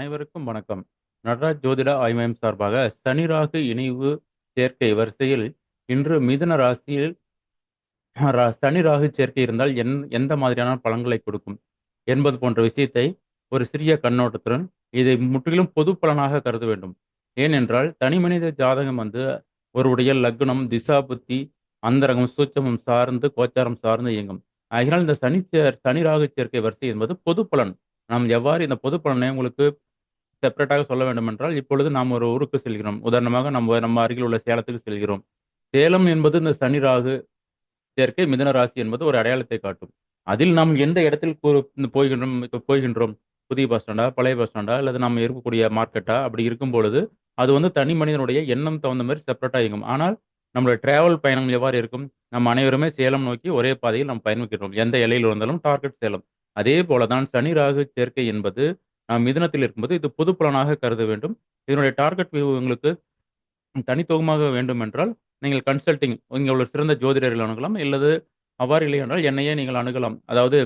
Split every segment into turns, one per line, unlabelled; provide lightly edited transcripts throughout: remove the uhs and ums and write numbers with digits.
அனைவருக்கும் வணக்கம். நடராஜ் ஜோதிட ஆய்வு மையம் சார்பாக சனி ராகு இணைவு சேர்க்கை வரிசையில் இன்று மிதுன ராசியில் சனி ராகு சேர்க்கை இருந்தால் எந்த மாதிரியான பலன்களை கொடுக்கும் என்பது போன்ற விஷயத்தை ஒரு சிறிய கண்ணோட்டத்துடன் இதை முற்றிலும் பொது பலனாக கருத வேண்டும். ஏனென்றால் தனி மனித ஜாதகம் வந்து ஒருவருடைய லக்னம், திசா புத்தி, அந்தரங்கம், சூட்சமம் சார்ந்து கோச்சாரம் சார்ந்து இயங்கும். ஆகையினால் இந்த சனி ராகு சேர்க்கை வரிசை என்பது பொது பலன். நாம் எவ்வாறு இந்த பொது பலனை உங்களுக்கு செப்பரேட்டாக சொல்ல வேண்டுமென்றால், இப்பொழுது நாம் ஒரு ஊருக்கு செல்கிறோம். உதாரணமாக நம்ம நம்ம அருகில் உள்ள சேலத்துக்கு செல்கிறோம். சேலம் என்பது இந்த சனி, ராகு சேர்க்கை மிதுன ராசி என்பது ஒரு அடையாளத்தை காட்டும். அதில் நாம் எந்த இடத்தில் போகின்றோம் இப்ப போகின்றோம். புதிய பஸ் ஸ்டாண்டா, பழைய பஸ் ஸ்டாண்டா அல்லது நம்ம இருக்கக்கூடிய மார்க்கெட்டா அப்படி இருக்கும் பொழுது, அது வந்து தனி மனிதனுடைய எண்ணம் தகுந்த மாரி செப்பரேட்டா இயங்கும். ஆனால் நம்முடைய டிராவல் பயணம் எவ்வாறு இருக்கும்? நம்ம அனைவருமே சேலம் நோக்கி ஒரே பாதையில் நாம் பயணிக்கிறோம். எந்த எல்லையில் இருந்தாலும் டார்கெட் சேலம். அதே போல தான் சனி, ராகு சேர்க்கை என்பது நாம் மிதுனத்தில் இருக்கும்போது இது பொது பலனாக கருத வேண்டும். இதனுடைய டார்கெட் வியூ உங்களுக்கு தனித்துவமாக வேண்டுமென்றால், நீங்கள் கன்சல்டிங் இங்க உள்ள சிறந்த ஜோதிடர்களை அணுகலாம். இல்லது அவ்வாறு இல்லையென்றால் என்னையே நீங்கள் அணுகலாம். அதாவது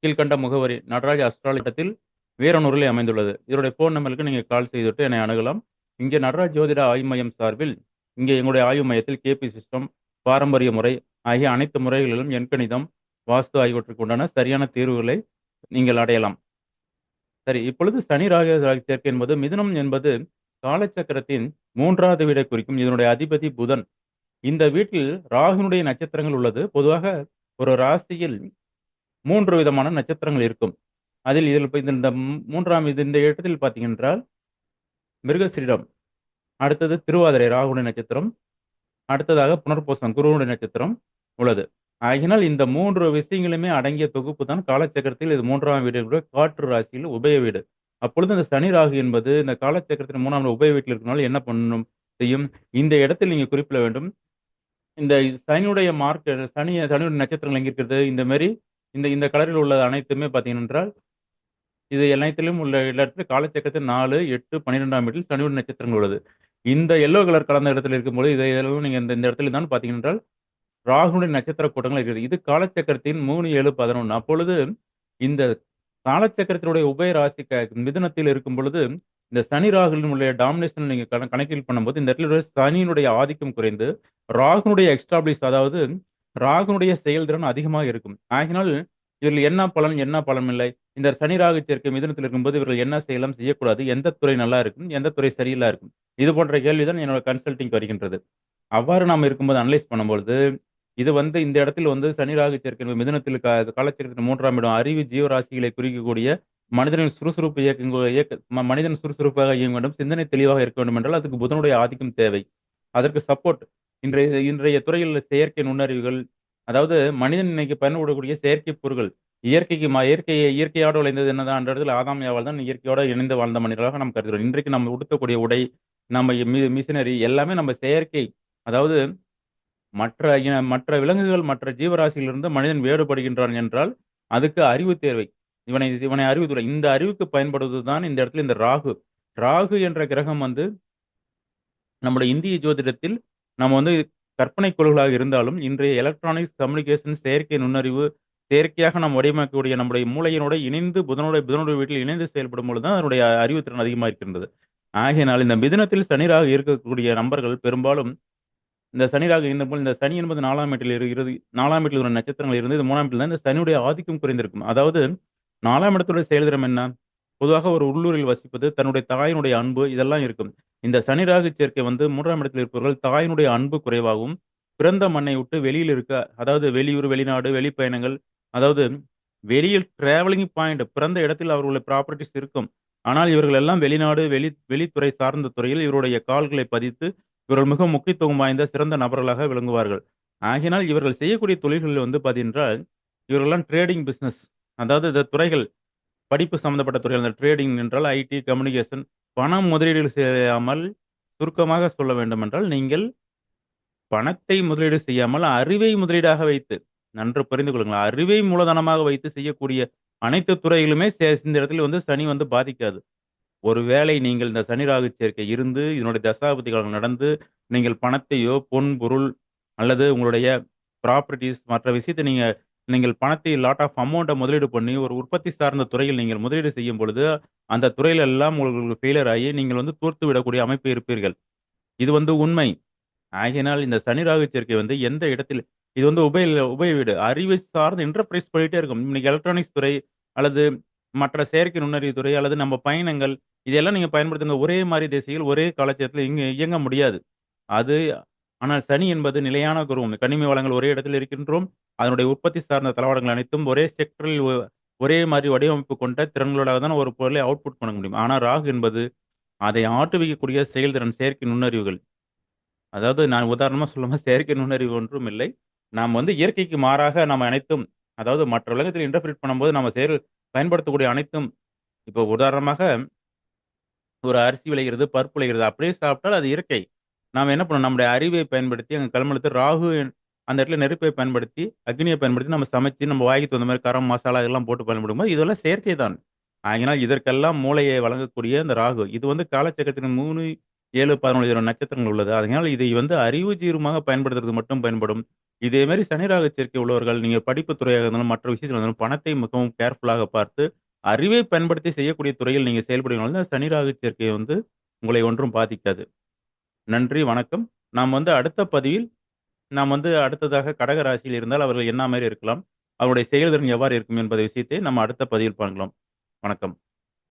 கீழ்க்கண்ட முகவரி நடராஜ் அஸ்ட்ராலஜியில் வீரனூரில் அமைந்துள்ளது. இதனுடைய ஃபோன் நம்பருக்கு நீங்க கால் செய்துவிட்டு என்னை அணுகலாம். இங்கே நடராஜ் ஜோதிட ஆய்வு மையம் சார்பில் இங்கே எங்களுடைய ஆய்வு மையத்தில் கேபி சிஸ்டம், பாரம்பரிய முறை ஆகிய அனைத்து முறைகளிலும் எண்கணிதம், வாஸ்து ஆகியவற்றுக்கு உண்டான சரியான தீர்வுகளை நீங்கள் அடையலாம். சரி. இப்பொழுது சனி ராகு சேர்க்கை என்பது மிதுனம் என்பது காலச்சக்கரத்தின் 3வது வீடை குறிக்கும். இதனுடைய அதிபதி புதன். இந்த வீட்டில் ராகுனுடைய நட்சத்திரங்கள் உள்ளது. பொதுவாக ஒரு ராசியில் 3 விதமான நட்சத்திரங்கள் இருக்கும். அதில் இதில் இப்ப இந்த 3ஆம் இந்த இடத்தில் பார்த்தீங்கன்றால் மிருகசீரிடம், அடுத்தது திருவாதிரை ராகுனுடைய நட்சத்திரம், அடுத்ததாக புனர்பூசம் குருவுடைய நட்சத்திரம் உள்ளது. ஆகையினால் இந்த 3 விஷயங்களுமே அடங்கிய தொகுப்பு தான் காலச்சக்கரத்தில் இது 3ஆம் வீடு கூட காற்று ராசியில் உபய வீடு. அப்பொழுது இந்த சனி, ராகு என்பது இந்த காலச்சக்கரத்தின் 3ஆம் உபய வீட்டில் இருக்கனால என்ன பண்ணும் செய்யும்? இந்த இடத்தில் நீங்க குறிப்பிட வேண்டும். இந்த சனியுடைய மார்க் சனியுடைய நட்சத்திரங்கள் எங்க இருக்கிறது? இந்த மாரி இந்த இந்த கலரில் உள்ள அனைத்துமே பார்த்தீர்கள் என்றால், இது அனைத்திலும் உள்ள இடத்தில் காலச்சக்கரத்தில் 4, 8, 12ஆம் வீட்டில் சனியுடைய நட்சத்திரங்கள் உள்ளது. இந்த எல்லோ கலர் கலந்த இடத்தில் இருக்கும்போது, இதெல்லாம் நீங்க இந்த இடத்துல தான் பார்த்தீர்கள் என்றால் ராகுனுடைய நட்சத்திர கூட்டங்கள் இருக்கிறது. இது காலச்சக்கரத்தின் 3, 7, 11. அப்பொழுது இந்த காலச்சக்கரத்தினுடைய உபய ராசி மிதுனத்தில் இருக்கும் பொழுது, இந்த சனி ராகுவினுடைய டாமினேஷன் நீங்க கணக்கீடு பண்ணும்போது, இந்த இடத்துல சனியினுடைய ஆதிக்கம் குறைந்து, ராகுனுடைய எக்ஸ்டாப்ளிஷ் அதாவது ராகுனுடைய செயல்திறன் அதிகமாக இருக்கும். ஆகையினால் இதில் என்ன பலன், என்ன பலன் இல்லை. இந்த சனி ராகு சேர்க்கை மிதுனத்தில் இருக்கும்போது இவர்கள் என்ன செய்யலாம், செய்யக்கூடாது. எந்த துறை நல்லா இருக்கும், எந்த துறை சரியில்லா இருக்கும். இது போன்ற கேள்வி தான் என்னோட கன்சல்டிங்க்கு வருகின்றது. அவ்வாறு நாம இருக்கும்போது அனலைஸ் பண்ணும்பொழுது இது வந்து இந்த இடத்தில் வந்து சனி ராகு சேர்க்கை மிதுனத்தில் காலச்சக்கரத்தின் 3ஆம் இடம் அறிவு ஜீவராசிகளை குறிக்கக்கூடிய மனிதனின் சுறுசுறுப்பு மனிதன் சுறுசுறுப்பாக இயங்க வேண்டும். சிந்தனை தெளிவாக இருக்க வேண்டும் என்றால் அதுக்கு புதனுடைய ஆதிக்கம் தேவை. அதற்கு சப்போர்ட் இன்றைய இன்றைய துறையில் செயற்கை நுண்ணறிவுகள், அதாவது மனிதன் இன்னைக்கு பயன்படக்கூடிய செயற்கை பொருள்கள், இயற்கையோடு விளைந்தது என்னதான் என்ற இடத்துல ஆதாம் ஏவாள் தான் இயற்கையோடு இணைந்து வாழ்ந்த மனிதர்களாக நாம் கருதுகிறோம். இன்றைக்கு நம்ம உடுத்தக்கூடிய உடை, நம்ம மிஷினரி எல்லாமே நம்ம செயற்கை. அதாவது மற்ற விலங்குகள், மற்ற ஜீவராசியிலிருந்து மனிதன் வேறுபடுகின்றான் என்றால், அதுக்கு அறிவு தேவை. இவனை இவனை அறிவு இந்த அறிவுக்கு பயன்படுவது தான் இந்த இடத்துல இந்த ராகு. ராகு என்ற கிரகம் வந்து நம்முடைய இந்திய ஜோதிடத்தில் நம்ம வந்து கற்பனை கோள்களாக இருந்தாலும், இன்றைய எலக்ட்ரானிக்ஸ் கம்யூனிகேஷன், செயற்கை நுண்ணறிவு, செயற்கையாக நாம் வடிவமைக்கக்கூடிய நம்முடைய மூளையினோடு இணைந்து புதனுடைய வீட்டில் இணைந்து செயல்படும் பொழுது தான் அதனுடைய அறிவுத்திறன் அதிகமா இருக்கின்றது. ஆகையினால் இந்த மிதுனத்தில் சனி, ராகு இருக்கக்கூடிய நபர்கள் பெரும்பாலும் இந்த சனி ராகு இருந்தபோது இந்த சனி என்பது 4ஆம் வீட்டில் இருக்கிறது. 4ஆம் வீட்டில் ஒரு நட்சத்திரங்கள் இருந்து, இது 3ஆம் வீட்டில தான் இந்த சனியுடைய ஆதிக்கம் குறைந்திருக்கும். அதாவது 4ஆம் இடத்துடைய செயல்திறம் என்ன? பொதுவாக ஒரு உள்ளூரில் வசிப்பது, தன்னுடைய தாயினுடைய அன்பு இதெல்லாம் இருக்கும். இந்த சனி ராகு சேர்க்கை வந்து 3ஆம் இடத்தில் இருப்பவர்கள் தாயினுடைய அன்பு குறைவாகவும், பிறந்த மண்ணை விட்டு வெளியில் இருக்க அதாவது வெளியூர், வெளிநாடு, வெளிப்பயணங்கள் அதாவது வெளியில் டிராவலிங் பாயிண்ட் பிறந்த இடத்தில் அவர்களுடைய ப்ராப்பர்ட்டீஸ் இருக்கும். ஆனால் இவர்கள் எல்லாம் வெளிநாடு, வெளித்துறை சார்ந்த துறையில் இவருடைய கால்களை பதித்து இவர்கள் மிகவும் முக்கியத்துவம் வாய்ந்த சிறந்த நபர்களாக விளங்குவார்கள். ஆகையினால் இவர்கள் செய்யக்கூடிய தொழில்கள் வந்து பார்த்தீங்கன்றால், இவர்கள்லாம் ட்ரேடிங் பிசினஸ் அதாவது இந்த துறைகள் படிப்பு சம்மந்தப்பட்ட துறைகள். அந்த ட்ரேடிங் என்றால் ஐடி, கம்யூனிகேஷன் பணம் முதலீடு செய்யாமல் சுருக்கமாக சொல்ல வேண்டுமென்றால், நீங்கள் பணத்தை முதலீடு செய்யாமல் அறிவை முதலீடாக வைத்து நன்று புரிந்து கொள்ளுங்கள். அறிவை மூலதனமாக வைத்து செய்யக்கூடிய அனைத்து துறைகளுமே இந்த இடத்தில் வந்து சனி வந்து பாதிக்காது. ஒருவேளை நீங்கள் இந்த சனி ராகு சேர்க்கை இருந்து, இதனுடைய தசாபுத்தி காலம் நடந்து, நீங்கள் பணத்தையோ, பொன், பொருள் அல்லது உங்களுடைய ப்ராப்பர்ட்டீஸ் மற்ற விஷயத்த நீங்க நீங்கள் பணத்தை லாட் ஆஃப் அமௌண்ட்ட முதலீடு பண்ணி ஒரு உற்பத்தி சார்ந்த துறையில் நீங்கள் முதலீடு செய்யும் பொழுது, அந்த துறையில எல்லாம் உங்களுக்கு ஃபெயிலியர் ஆகி நீங்கள் வந்து தோற்று விடக்கூடிய அமைப்பு இருப்பீர்கள். இது வந்து உண்மை. ஆகையினால் இந்த சனி ராகு சேர்க்கை வந்து எந்த இடத்தில் இது வந்து உபய வீடு. அறிவை சார்ந்த என்டர்பிரைஸ் போயிட்டே இருக்கும். இன்னைக்கு எலக்ட்ரானிக்ஸ் துறை அல்லது மற்ற செயற்கை நுண்ணறிவு துறை அல்லது நம்ம பயணங்கள், இதெல்லாம் நீங்க பயன்படுத்துங்க ஒரே மாரி திசையில் ஒரே காலச்சரத்துல இயங்க முடியாது. அது ஆனால் சனி என்பது நிலையான குருவம். கனிம வளங்கள் ஒரே இடத்தில் இருக்கின்றோம். அதனுடைய உற்பத்தி சார்ந்த தளவாடங்கள் அனைத்தும் ஒரே செக்டரில் ஒரே மாரி வடிவமைப்பு கொண்ட திறன்களோட தான் ஒரு பொருளை அவுட்புட் பண்ண முடியும். ஆனா ராகு என்பது அதை ஆட்டுவிக்கக்கூடிய செயல்திறன் செயற்கை நுண்ணறிவுகள். அதாவது நான் உதாரணமா சொல்லும்போது செயற்கை நுண்ணறிவு ஒன்றும் இல்லை. நாம் வந்து இயற்கைக்கு மாறாக நம்ம அனைத்தும் அதாவது மற்ற உலகத்தில் இன்டர்பிரெட் பண்ணும்போது நம்ம பயன்படுத்தக்கூடிய அனைத்தும் இப்போ உதாரணமாக ஒரு அரிசி விளைகிறது, பருப்பு விளைகிறது. அப்படியே சாப்பிட்டால் அது இயற்கை. நாம என்ன பண்ணணும், நம்முடைய அறிவை பயன்படுத்தி அங்க களமெடுத்து அந்த இடத்துல நெருப்பை பயன்படுத்தி, அக்னிய பயன்படுத்தி நம்ம சமைச்சு நம்ம வாய்க்கு தகுந்த மாரி காரம், மசாலா இதெல்லாம் போட்டு பயன்படும்போது, இதெல்லாம் செயற்கை தான். ஆகையினால் இதற்கெல்லாம் மூளையை வழங்கக்கூடிய இந்த ராகு, இது வந்து காலச்சக்கரத்தின் 3, 7, 11 நட்சத்திரங்கள் உள்ளது. அதனால் இதை வந்து அறிவுஜீவமாக பயன்படுத்துறது மட்டும் பயன்படும். இதே மாரி சனி ராகு சேர்க்கை உள்ளவர்கள், நீங்க படிப்பு துறையாக இருந்தாலும், மற்ற விஷயத்துல இருந்தாலும் பணத்தை மிகவும் கேர்ஃபுல்லாக பார்த்து, அறிவை பயன்படுத்தி செய்யக்கூடிய துறையில் நீங்க செயல்படுவீர்கள் சனி ராகு சேர்க்கை வந்து உங்களை ஒன்றும் பாதிக்காது. நன்றி, வணக்கம். நாம் வந்து அடுத்த பதிவில் நாம் வந்து அடுத்ததாக கடக ராசியில் இருந்தால் அவர்கள் என்ன மாரி இருக்கலாம்? அவருடைய செயல்திறன் எவ்வாறு இருக்கும் என்பத விஷயத்தை நம்ம அடுத்த பதிவில் பார்க்கலாம். வணக்கம்.